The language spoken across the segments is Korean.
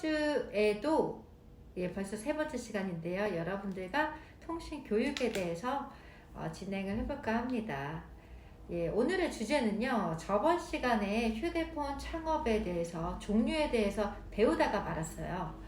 주에도 벌써 세 번째 시간인데요. 여러분들과 통신 교육에 대해서 진행을 해볼까 합니다. 오늘의 주제는요. 저번 시간에 휴대폰 창업에 대해서 종류에 대해서 배우다가 말았어요.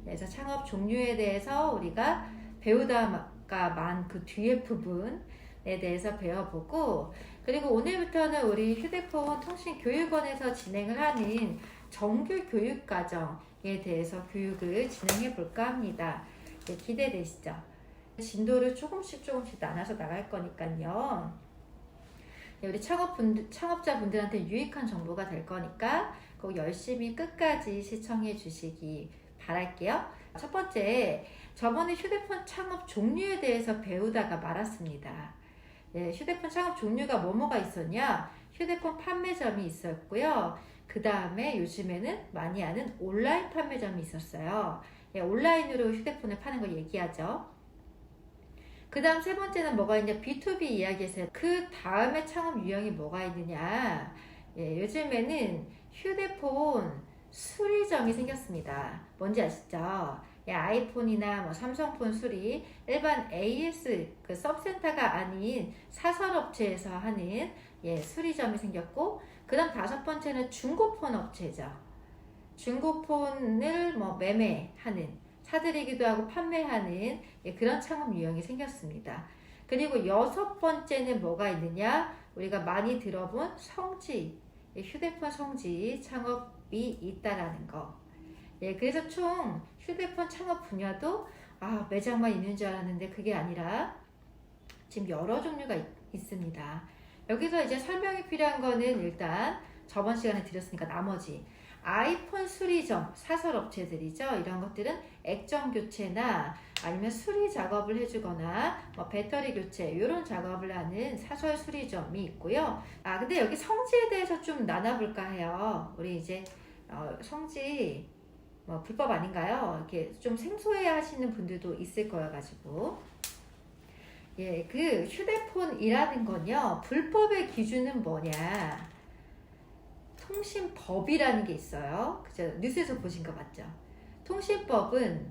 그래서 창업 종류에 대해서 우리가 배우다가 만 그 뒤에 부분에 대해서 배워보고, 그리고 오늘부터는 우리 휴대폰 통신교육원에서 진행을 하는 정규 교육과정에 대해서 교육을 진행해 볼까 합니다. 기대되시죠? 진도를 조금씩 나눠서 나갈 거니까요. 우리 창업자분들한테 유익한 정보가 될 거니까 꼭 열심히 끝까지 시청해 주시기 바랄게요. 첫 번째, 저번에 휴대폰 창업 종류에 대해서 배우다가 말았습니다. 휴대폰 창업 종류가 뭐가 있었냐? 휴대폰 판매점이 있었고요. 그 다음에 요즘에는 많이 아는 온라인 판매점이 있었어요. 온라인으로 휴대폰을 파는 걸 얘기하죠. 그 다음 세 번째는 뭐가 있냐? B2B 이야기에서 그 다음에 창업 유형이 뭐가 있느냐? 요즘에는 휴대폰 수리점이 생겼습니다. 뭔지 아시죠? 아이폰이나 뭐 삼성폰 수리, 일반 AS 그 서브센터가 아닌 사설업체에서 하는 수리점이 생겼고, 그 다음 다섯 번째는 중고폰 업체죠. 중고폰을 매매하는, 사들이기도 하고 판매하는 그런 창업 유형이 생겼습니다. 그리고 여섯 번째는 뭐가 있느냐? 우리가 많이 들어본 성지, 휴대폰 성지 창업이 있다라는 거. 그래서 총 휴대폰 창업 분야도 매장만 있는 줄 알았는데 그게 아니라 지금 여러 종류가 있습니다. 여기서 이제 설명이 필요한 거는 일단 저번 시간에 드렸으니까 나머지 아이폰 수리점, 사설업체들이죠. 이런 것들은 액정 교체나 아니면 수리 작업을 해주거나 배터리 교체 이런 작업을 하는 사설 수리점이 있고요. 근데 여기 성지에 대해서 좀 나눠볼까 해요. 우리 이제 성지 불법 아닌가요? 이렇게 좀 생소해 하시는 분들도 있을 거여가지고. 그 휴대폰이라는 건요, 불법의 기준은 뭐냐? 통신법이라는 게 있어요. 그죠? 뉴스에서 보신 거 맞죠? 통신법은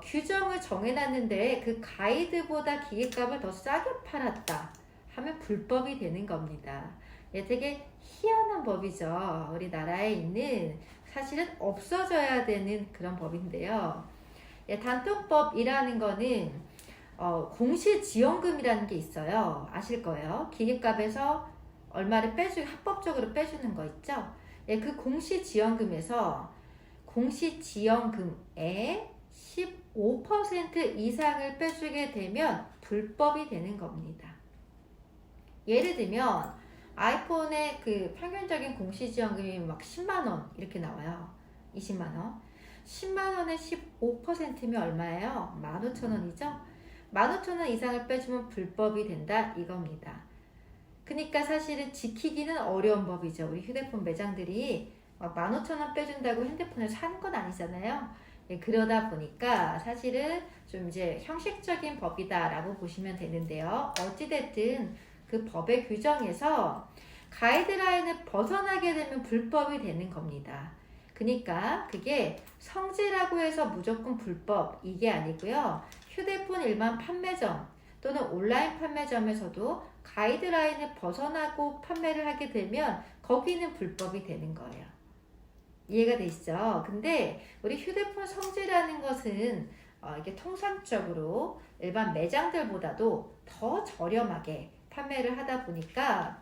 규정을 정해놨는데 그 가이드보다 기계값을 더 싸게 팔았다 하면 불법이 되는 겁니다. 되게 희한한 법이죠. 우리나라에 있는 사실은 없어져야 되는 그런 법인데요. 단통법이라는 거는 공시지원금이라는 게 있어요. 아실 거예요. 기계값에서 얼마를 합법적으로 빼주는 거 있죠. 그 공시지원금에서 공시지원금의 15% 이상을 빼주게 되면 불법이 되는 겁니다. 예를 들면 아이폰의 그 평균적인 공시지원금이 10만원 이렇게 나와요. 20만원. 10만원의 15%면 얼마예요? 15,000원이죠? 15,000원 이상을 빼주면 불법이 된다 이겁니다. 그러니까 사실은 지키기는 어려운 법이죠. 우리 휴대폰 매장들이 15,000원 빼준다고 핸드폰을 사는 건 아니잖아요. 그러다 보니까 사실은 좀 이제 형식적인 법이다라고 보시면 되는데요. 어찌됐든 그 법의 규정에서 가이드라인을 벗어나게 되면 불법이 되는 겁니다. 그러니까 그게 성지라고 해서 무조건 불법 이게 아니고요. 휴대폰 일반 판매점 또는 온라인 판매점에서도 가이드라인을 벗어나고 판매를 하게 되면 거기는 불법이 되는 거예요. 이해가 되시죠? 근데 우리 휴대폰 성지라는 것은 이게 통상적으로 일반 매장들보다도 더 저렴하게 판매를 하다 보니까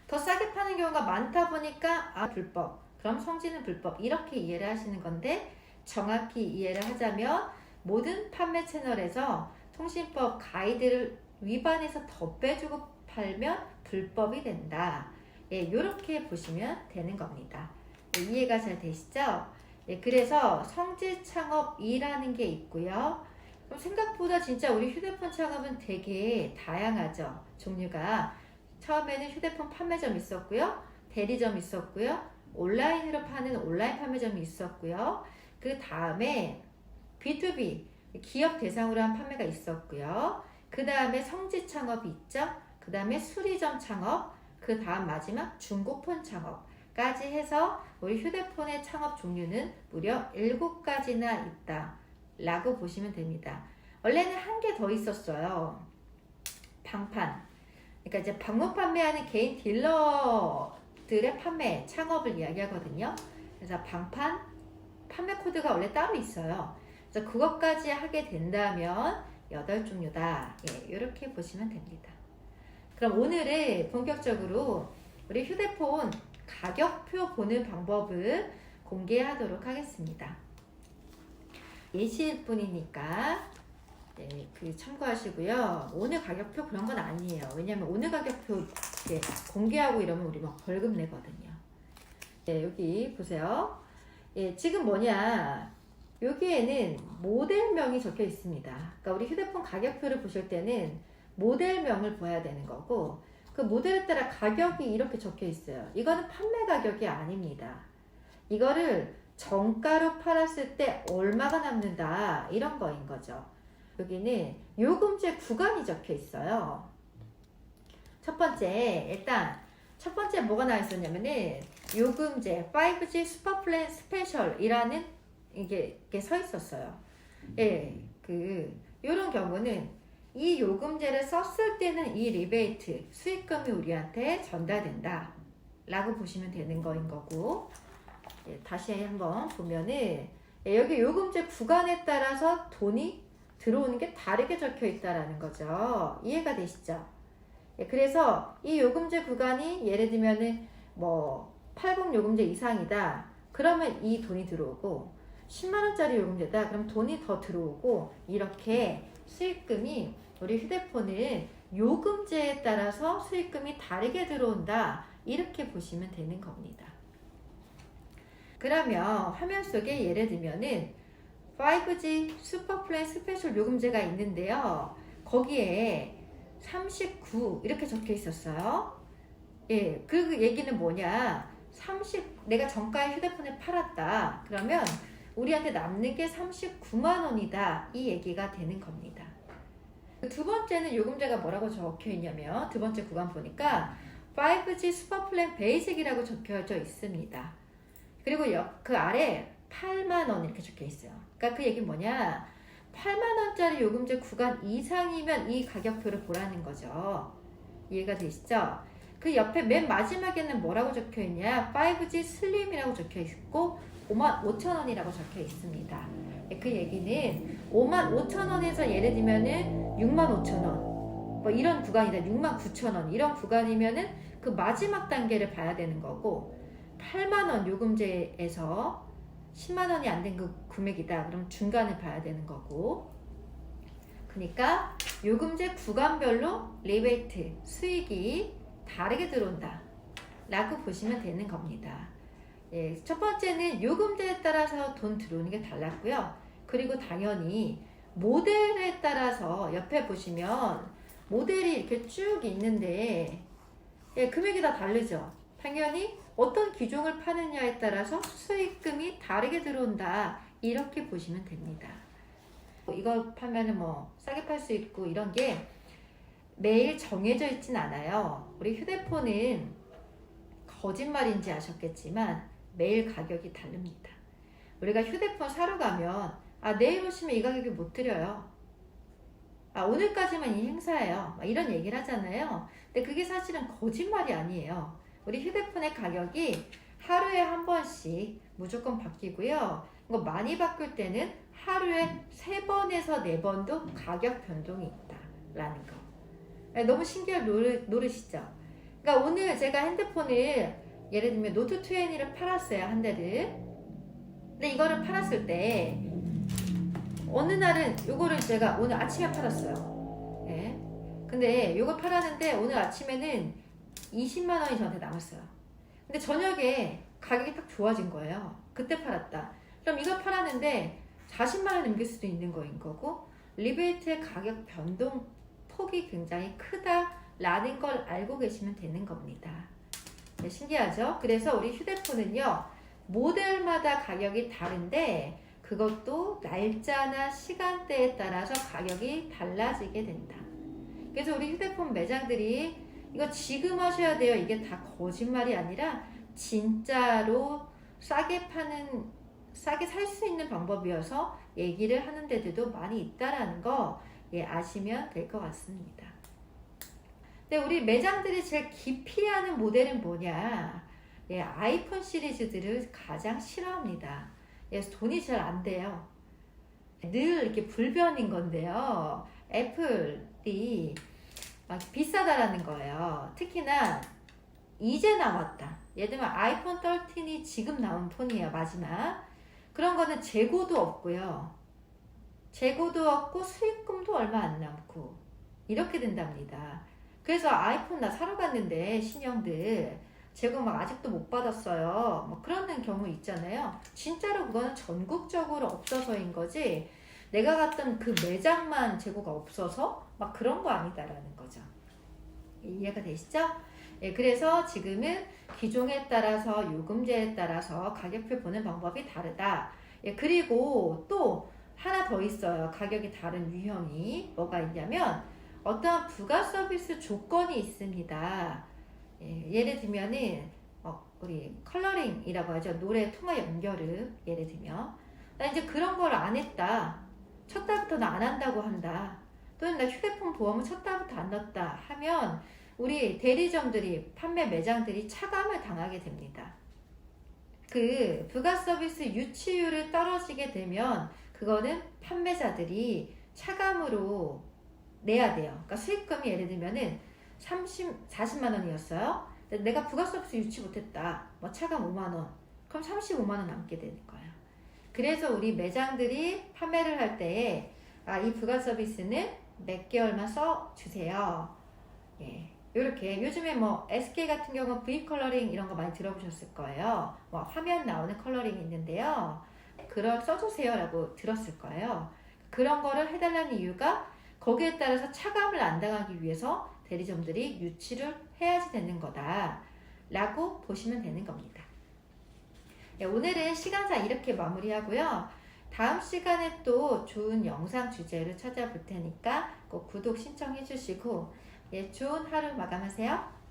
더 싸게 파는 경우가 많다 보니까 불법, 그럼 성지는 불법 이렇게 이해를 하시는 건데, 정확히 이해를 하자면 모든 판매 채널에서 통신법 가이드를 위반해서 더 빼주고 팔면 불법이 된다. 이렇게 보시면 되는 겁니다. 이해가 잘 되시죠? 그래서 성지 창업이라는 게 있고요. 그럼 생각보다 진짜 우리 휴대폰 창업은 되게 다양하죠. 종류가. 처음에는 휴대폰 판매점 있었고요. 대리점 있었고요. 온라인으로 파는 온라인 판매점이 있었고요. 그 다음에 B2B, 기업 대상으로 한 판매가 있었고요. 그 다음에 성지 창업이 있죠. 그 다음에 수리점 창업, 그 다음 마지막 중고폰 창업. 까지 해서 우리 휴대폰의 창업 종류는 무려 7가지나 있다 라고 보시면 됩니다. 원래는 한 개 더 있었어요. 방판. 그러니까 이제 방문 판매하는 개인 딜러들의 판매, 창업을 이야기하거든요. 그래서 방판, 판매 코드가 원래 따로 있어요. 그래서 그것까지 하게 된다면 8종류다. 예, 이렇게 보시면 됩니다. 그럼 오늘은 본격적으로 우리 휴대폰 가격표 보는 방법을 공개하도록 하겠습니다. 예시일 뿐이니까 네, 참고하시고요. 오늘 가격표 그런 건 아니에요. 왜냐면 오늘 가격표 이렇게 공개하고 이러면 우리 막 벌금 내거든요. 네, 여기 보세요. 예, 지금 뭐냐? 여기에는 모델명이 적혀 있습니다. 그러니까 우리 휴대폰 가격표를 보실 때는 모델명을 봐야 되는 거고, 그 모델에 따라 가격이 이렇게 적혀 있어요. 이거는 판매 가격이 아닙니다. 이거를 정가로 팔았을 때 얼마가 남는다, 이런 거인 거죠. 여기는 요금제 구간이 적혀 있어요. 첫 번째, 일단 첫 번째 뭐가 나와 있었냐면은 요금제 5G 슈퍼플랜 스페셜이라는 이게 서 있었어요. 예, 요런 경우는 이 요금제를 썼을 때는 이 리베이트 수익금이 우리한테 전달된다 라고 보시면 되는 거인 거고, 예, 다시 한번 보면은 예, 여기 요금제 구간에 따라서 돈이 들어오는 게 다르게 적혀 있다라는 거죠. 이해가 되시죠? 예, 그래서 이 요금제 구간이 예를 들면은 뭐 80 요금제 이상이다 그러면 이 돈이 들어오고, 10만원짜리 요금제다 그럼 돈이 더 들어오고, 이렇게 수익금이 우리 휴대폰은 요금제에 따라서 수익금이 다르게 들어온다 이렇게 보시면 되는 겁니다. 그러면 화면 속에 예를 들면은 5G 슈퍼플랜 스페셜 요금제가 있는데요. 거기에 39 이렇게 적혀 있었어요. 예, 그 얘기는 뭐냐? 내가 정가에 휴대폰을 팔았다. 그러면 우리한테 남는 게 39만 원이다. 이 얘기가 되는 겁니다. 두 번째는 요금제가 뭐라고 적혀 있냐면, 두 번째 구간 보니까 5G 슈퍼플랜 베이직이라고 적혀져 있습니다. 그리고 그 아래 8만 원 이렇게 적혀 있어요. 그러니까 그 얘기는 뭐냐? 8만 원짜리 요금제 구간 이상이면 이 가격표를 보라는 거죠. 이해가 되시죠? 그 옆에 맨 마지막에는 뭐라고 적혀 있냐? 5G 슬림이라고 적혀 있고 55,000원이라고 적혀 있습니다. 그 얘기는 55,000원에서 예를 들면은 65,000원 뭐 이런 구간이다. 69,000원 이런 구간이면은 그 마지막 단계를 봐야 되는 거고, 8만원 요금제에서 10만원이 안 된 그 금액이다. 그럼 중간을 봐야 되는 거고, 그러니까 요금제 구간별로 리베이트 수익이 다르게 들어온다 라고 보시면 되는 겁니다. 예, 첫 번째는 요금제에 따라서 돈 들어오는 게 달랐고요. 그리고 당연히 모델에 따라서 옆에 보시면 모델이 이렇게 쭉 있는데 예, 금액이 다 다르죠. 당연히 어떤 기종을 파느냐에 따라서 수익금이 다르게 들어온다 이렇게 보시면 됩니다. 이거 팔면은 뭐 싸게 팔 수 있고 이런 게 매일 정해져 있진 않아요. 우리 휴대폰은 거짓말인지 아셨겠지만 매일 가격이 다릅니다. 우리가 휴대폰 사러 가면 내일 오시면 이 가격에 못 드려요. 오늘까지만 이 행사예요. 이런 얘기를 하잖아요. 근데 그게 사실은 거짓말이 아니에요. 우리 휴대폰의 가격이 하루에 한 번씩 무조건 바뀌고요. 이거 많이 바꿀 때는 하루에 3번에서 4번도 가격 변동이 있다라는 거. 너무 신기할 노릇이죠. 그러니까 오늘 제가 핸드폰을 예를 들면 노트 20를 팔았어요. 한 대를. 근데 이거를 팔았을 때 어느 날은 요거를 제가 오늘 아침에 팔았어요. 예. 근데 요거 팔았는데 오늘 아침에는 20만 원이 저한테 남았어요. 근데 저녁에 가격이 딱 좋아진 거예요. 그때 팔았다. 그럼 이거 팔았는데 40만 원 넘길 수도 있는 거인 거고, 리베이트의 가격 변동 폭이 굉장히 크다라는 걸 알고 계시면 되는 겁니다. 네, 신기하죠? 그래서 우리 휴대폰은요, 모델마다 가격이 다른데 그것도 날짜나 시간대에 따라서 가격이 달라지게 된다. 그래서 우리 휴대폰 매장들이 이거 지금 하셔야 돼요. 이게 다 거짓말이 아니라 진짜로 싸게 살 수 있는 방법이어서 얘기를 하는 데들도 많이 있다라는 거 아시면 될 것 같습니다. 근데 우리 매장들이 제일 기피하는 모델은 뭐냐? 아이폰 시리즈들을 가장 싫어합니다. 돈이 잘 안 돼요. 늘 이렇게 불변인 건데요. 애플이 비싸다라는 거예요. 특히나 이제 나왔다. 예를 들면 아이폰 13이 지금 나온 폰이에요. 마지막. 그런 거는 재고도 없고요. 재고도 없고 수익금도 얼마 안 남고 이렇게 된답니다. 그래서 아이폰 나 사러 갔는데 신형들 재고 막 아직도 못 받았어요. 뭐 그런 경우 있잖아요. 진짜로 그거는 전국적으로 없어서인 거지 내가 갔던 그 매장만 재고가 없어서 막 그런 거 아니다라는 거죠. 이해가 되시죠? 그래서 지금은 기종에 따라서 요금제에 따라서 가격표 보는 방법이 다르다. 그리고 또 하나 더 있어요. 가격이 다른 유형이 뭐가 있냐면 어떠한 부가 서비스 조건이 있습니다. 예를 들면은 우리 컬러링이라고 하죠. 노래 통화 연결음 예를 들면 나 이제 그런 걸 안 했다. 첫 달부터 나 안 한다고 한다. 또는 나 휴대폰 보험을 첫 달부터 안 넣었다 하면 우리 대리점들이 판매 매장들이 차감을 당하게 됩니다. 그 부가 서비스 유치율을 떨어지게 되면 그거는 판매자들이 차감으로 내야 돼요. 그러니까 수익금이 예를 들면은 40만 원이었어요. 내가 부가 서비스 유치 못했다. 뭐 차감 5만 원. 그럼 35만 원 남게 되는 거예요. 그래서 우리 매장들이 판매를 할 때에 이 부가 서비스는 몇 개월만 써 주세요. 이렇게 요즘에 뭐 SK 같은 경우 V 컬러링 이런 거 많이 들어보셨을 거예요. 뭐 화면 나오는 컬러링이 있는데요. 그걸 써주세요 라고 들었을 거예요. 그런 거를 해달라는 이유가 거기에 따라서 차감을 안 당하기 위해서 대리점들이 유치를 해야지 되는 거다 라고 보시면 되는 겁니다. 오늘은 시간상 이렇게 마무리하고요. 다음 시간에 또 좋은 영상 주제를 찾아볼 테니까 꼭 구독 신청해 주시고 좋은 하루 마감하세요.